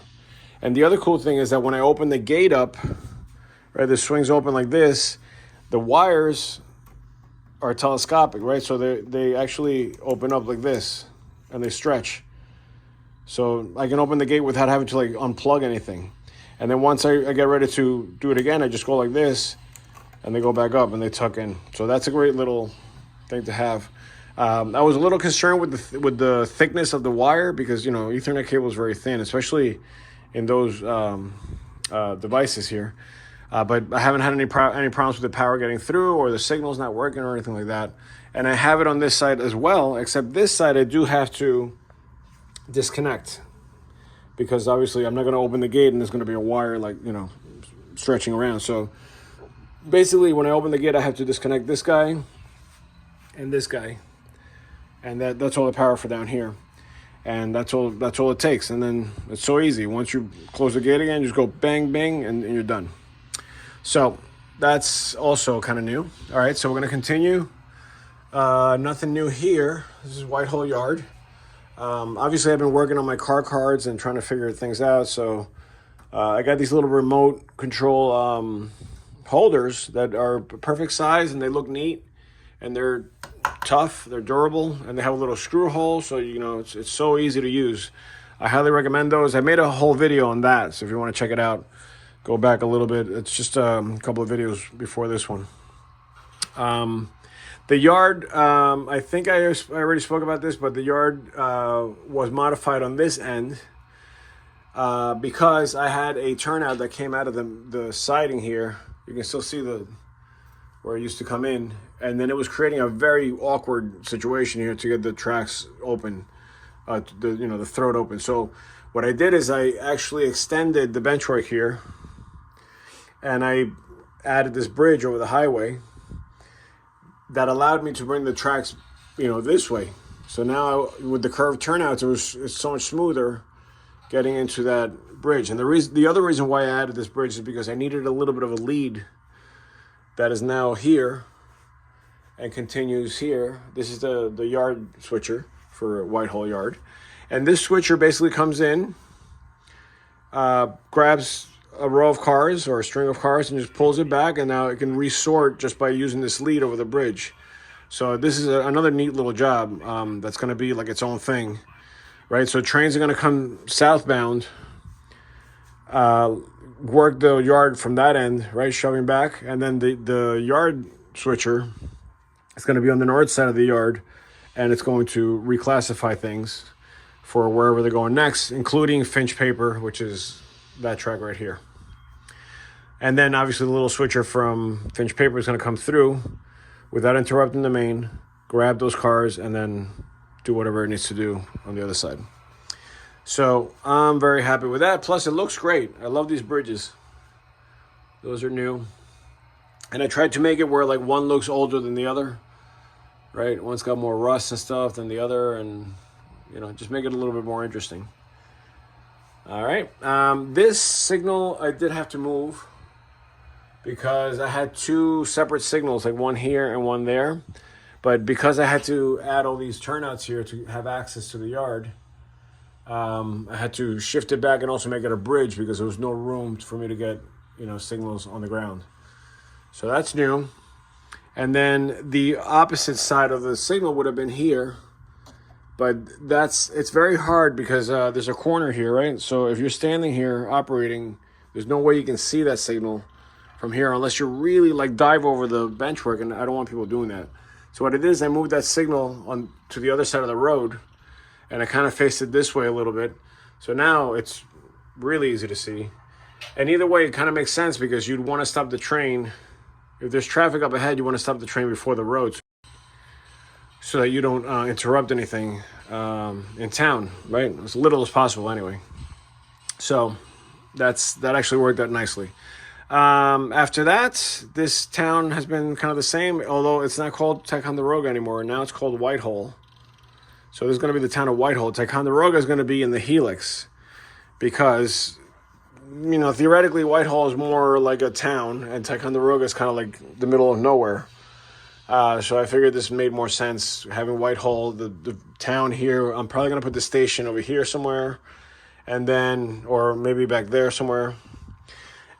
And the other cool thing is that when I open the gate up, right, this swings open like this, the wires are telescopic, right? So they actually open up like this and they stretch. So I can open the gate without having to unplug anything. And then once I get ready to do it again, I just go like this and they go back up and they tuck in. So that's a great little thing to have. I was a little concerned with the thickness of the wire because, Ethernet cable is very thin, especially in those devices here. But I haven't had any problems with the power getting through or the signal's not working or anything like that. And I have it on this side as well, except this side I do have to disconnect because obviously I'm not going to open the gate and there's going to be a wire stretching around. So basically when I open the gate I have to disconnect this guy and this guy. And that's all the power for down here. And that's all it takes. And then it's so easy. Once you close the gate again, you just go bang, bang, and you're done. So that's also kind of new. All right, so we're going to continue. Nothing new here. This is Whitehall Yard. Obviously, I've been working on my car cards and trying to figure things out. So I got these little remote control holders that are perfect size and they look neat. And they're tough, they're durable, and they have a little screw hole. So, it's so easy to use. I highly recommend those. I made a whole video on that. So if you want to check it out, go back a little bit. It's just a couple of videos before this one. The yard, I think I already spoke about this, but the yard was modified on this end because I had a turnout that came out of the siding here. You can still see where it used to come in, and then it was creating a very awkward situation here to get the tracks open, the throat open. So what I did is I actually extended the bench work here, and I added this bridge over the highway that allowed me to bring the tracks, this way. So now with the curved turnouts, it's so much smoother getting into that bridge. And the other reason why I added this bridge is because I needed a little bit of a lead that is now here and continues here. This is the yard switcher for Whitehall Yard. And this switcher basically comes in, grabs a row of cars or a string of cars and just pulls it back, and now it can resort just by using this lead over the bridge. So this is another neat little job that's going to be like its own thing, right? So trains are going to come southbound, work the yard from that end, right, shoving back, and then the yard switcher is going to be on the north side of the yard, and it's going to reclassify things for wherever they're going next, including Finch Paper, which is that track right here. And then obviously the little switcher from Finch Paper is going to come through without interrupting the main, grab those cars, and then do whatever it needs to do on the other side. So I'm very happy with that. Plus it looks great. I love these bridges. Those are new. And I tried to make it where like one looks older than the other, right? One's got more rust and stuff than the other, and just make it a little bit more interesting. All right, this signal I did have to move because I had two separate signals, like one here and one there. But because I had to add all these turnouts here to have access to the yard, I had to shift it back and also make it a bridge because there was no room for me to get, signals on the ground. So that's new. And then the opposite side of the signal would have been here. But it's very hard because there's a corner here, right? So if you're standing here operating, there's no way you can see that signal from here unless you really like dive over the bench work, and I don't want people doing that. So what it is, I moved that signal on to the other side of the road, and I kind of faced it this way a little bit. So now it's really easy to see. And either way, it kind of makes sense because you'd want to stop the train. If there's traffic up ahead, you want to stop the train before the road, so that you don't interrupt anything in town, right? As little as possible anyway. So that actually worked out nicely. After that, this town has been kind of the same, although it's not called Ticonderoga anymore. Now it's called Whitehall. So there's going to be the town of Whitehall. Ticonderoga is going to be in the Helix because, theoretically Whitehall is more like a town and Ticonderoga is kind of like the middle of nowhere. So I figured this made more sense, having Whitehall, the town here. I'm probably going to put the station over here somewhere, and then, or maybe back there somewhere.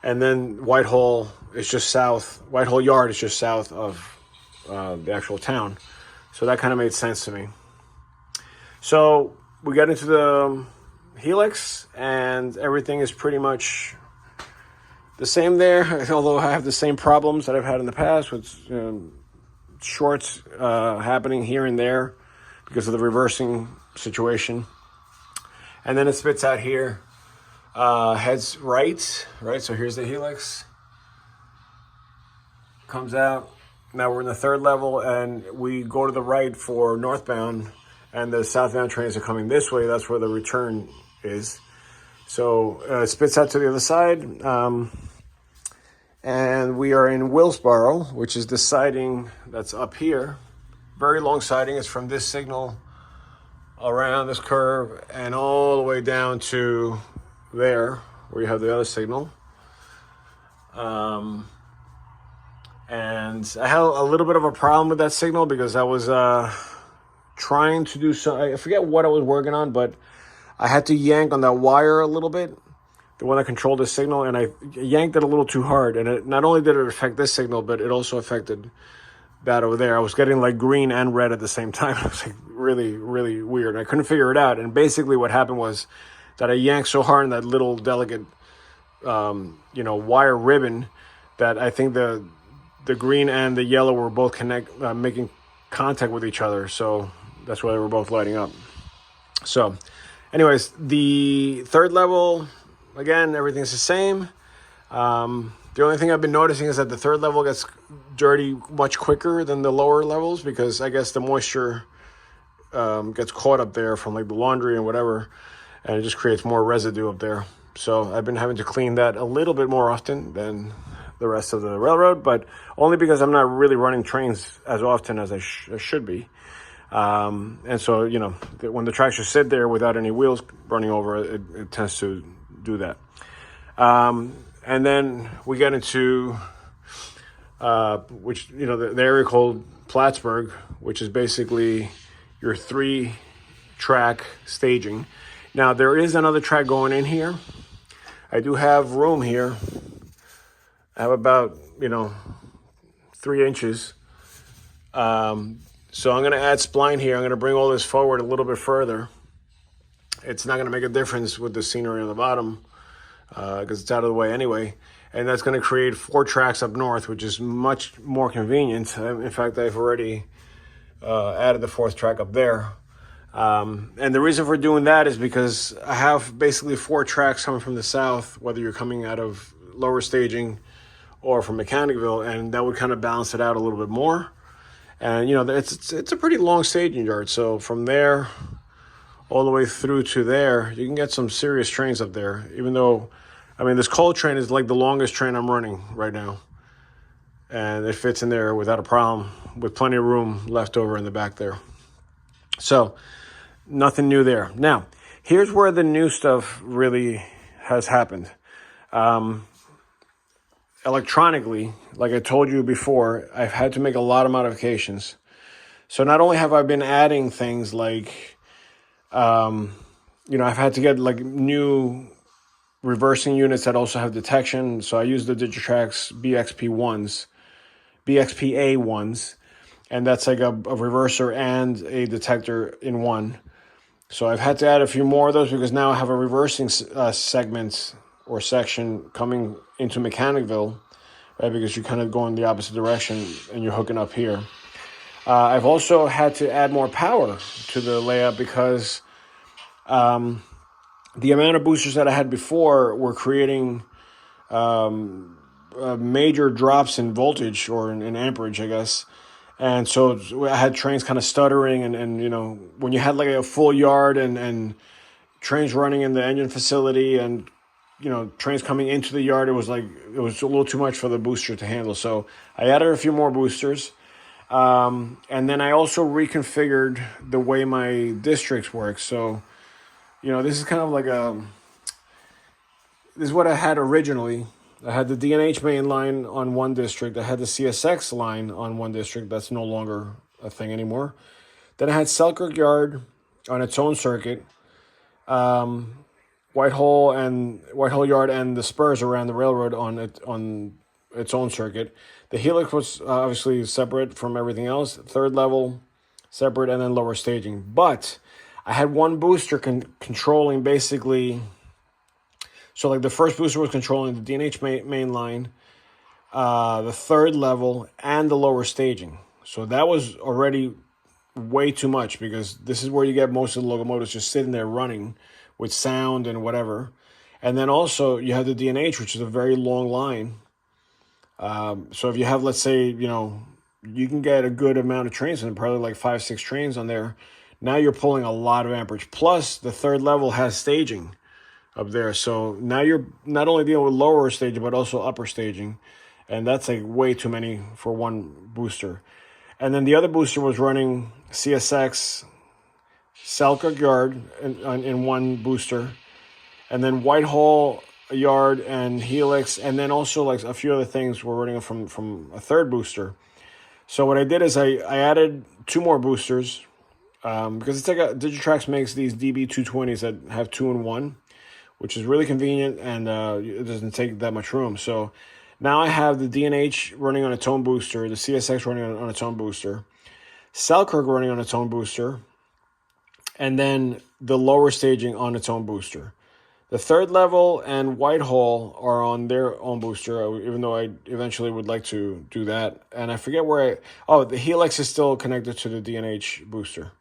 And then Whitehall is just south. Whitehall Yard is just south of the actual town. So that kind of made sense to me. So we got into the Helix, and everything is pretty much the same there, although I have the same problems that I've had in the past with shorts happening here and there because of the reversing situation. And then it spits out here, heads right, so here's the Helix, comes out. Now we're in the third level, and we go to the right for northbound, and the southbound trains are coming this way. That's where the return is. So it spits out to the other side, and we are in Willsboro, which is the siding that's up here. Very long siding. It's from this signal around this curve and all the way down to there, where you have the other signal. And I had a little bit of a problem with that signal because I was trying to do some, I forget what I was working on, but I had to yank on that wire a little bit, the one that controlled the signal, and I yanked it a little too hard. And it, not only did it affect this signal, but it also affected that over there. I was getting like green and red at the same time. It was like really, really weird. I couldn't figure it out. And basically what happened was that I yanked so hard in that little delicate, wire ribbon that I think the green and the yellow were both making contact with each other. So that's why they were both lighting up. So anyways, the third level, again, everything's the same. The only thing I've been noticing is that the third level gets dirty much quicker than the lower levels because I guess the moisture gets caught up there from like the laundry and whatever, and it just creates more residue up there. So I've been having to clean that a little bit more often than the rest of the railroad, but only because I'm not really running trains as often as I should be. And so, you know, when the tracks just sit there without any wheels running over it, it tends to do that. And then we get into, which, you know, the area called Plattsburgh, which is basically your 3-track staging. Now, there is another track going in here. I do have room here. I have about, you know, 3 inches. So I'm going to add spline here. I'm going to bring all this forward a little bit further. It's not going to make a difference with the scenery on the bottom because it's out of the way anyway. And that's going to create 4 tracks up north, which is much more convenient. In fact, I've already added the 4th track up there. And the reason for doing that is because I have basically 4 tracks coming from the south, whether you're coming out of lower staging or from Mechanicville, and that would kind of balance it out a little bit more. And, you know, it's a pretty long staging yard. So from there all the way through to there, you can get some serious trains up there, even though, I mean, this coal train is like the longest train I'm running right now. And it fits in there without a problem, with plenty of room left over in the back there. So nothing new there. Now, here's where the new stuff really has happened. Electronically, like I told you before, I've had to make a lot of modifications. So not only have I been adding things like, you know, I've had to get like new reversing units that also have detection. So I use the Digitrax BXPA ones, and that's like a reverser and a detector in one. So I've had to add a few more of those because now I have a reversing segment or section coming into Mechanicville, right? Because you kind of go in the opposite direction and you're hooking up here. I've also had to add more power to the layout because the amount of boosters that I had before were creating major drops in voltage or in amperage, I guess. And so I had trains kind of stuttering and you know, when you had like a full yard and trains running in the engine facility and, you know, trains coming into the yard, it was a little too much for the booster to handle. So I added a few more boosters. And then I also reconfigured the way my districts work. So, you know, this is kind of like this is what I had originally. I had the D&H main line on one district. I had the CSX line on one district. That's no longer a thing anymore. Then I had Selkirk Yard on its own circuit. Whitehall Yard and the spurs around the railroad on its own circuit. The helix was obviously separate from everything else. 3rd level separate, and then lower staging. But I had one booster controlling basically. So like the first booster was controlling the D&H main line, the 3rd level, and the lower staging. So that was already way too much because this is where you get most of the locomotives just sitting there running with sound and whatever. And then also you have the D&H, which is a very long line. So if you have, let's say, you know, you can get a good amount of trains and probably like 5-6 trains on there. Now you're pulling a lot of amperage. Plus the 3rd level has staging up there. So now you're not only dealing with lower staging, but also upper staging. And that's like way too many for one booster. And then the other booster was running CSX Selkirk Yard in one booster. And then Whitehall Yard and Helix. And then also like a few other things were running from a 3rd booster. So what I did is I added 2 more boosters. Because it's like Digitrax makes these DB220s that have 2-in-1. Which is really convenient and it doesn't take that much room. So now I have the D&H running on its own booster, the CSX running on its own booster, Selkirk running on its own booster, and then the lower staging on its own booster. The 3rd level and Whitehall are on their own booster, even though I eventually would like to do that. And I forget where the Helix is still connected to the D&H booster.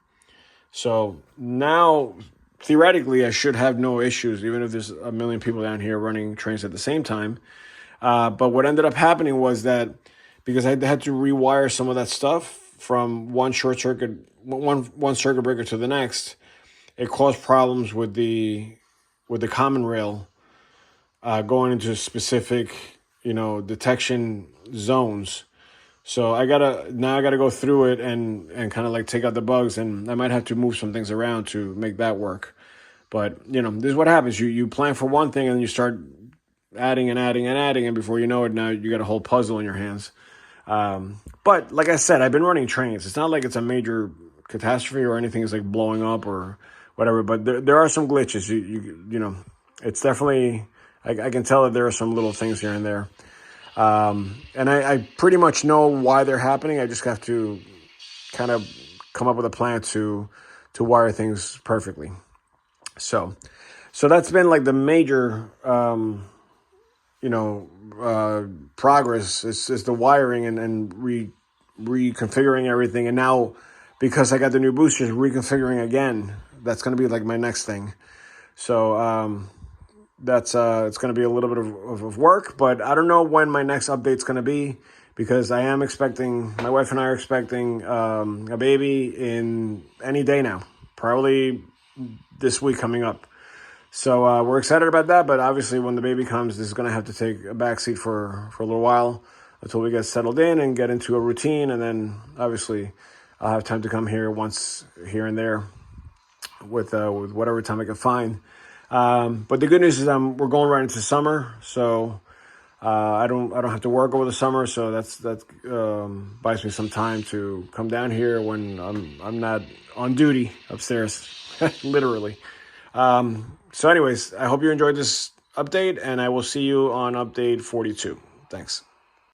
So now, theoretically, I should have no issues, even if there's a million people down here running trains at the same time. But what ended up happening was that because I had to rewire some of that stuff from one circuit breaker to the next, it caused problems with the common rail going into specific, detection zones. So I gotta go through it and kind of like take out the bugs, and I might have to move some things around to make that work. But this is what happens. You plan for one thing and you start adding and adding and adding, and before you know it, now you got a whole puzzle in your hands. But like I said, I've been running trains. It's not like it's a major catastrophe or anything is like blowing up or whatever. But there are some glitches. It's definitely. I can tell that there are some little things here and there. And I pretty much know why they're happening. I just have to kind of come up with a plan to wire things perfectly. So that's been like the major, progress. It's the wiring and reconfiguring everything. And now, because I got the new boosters, reconfiguring again. That's going to be like my next thing. So that's it's going to be a little bit of work, but I don't know when my next update's going to be, because my wife and I are expecting a baby in any day now, probably this week coming up. So we're excited about that, but obviously when the baby comes, this is going to have to take a backseat for a little while until we get settled in and get into a routine, and then obviously I'll have time to come here once here and there with whatever time I can find. But the good news is we're going right into summer, so I don't have to work over the summer, so that buys me some time to come down here when I'm not on duty upstairs, literally. So anyways, I hope you enjoyed this update, and I will see you on update 42. Thanks.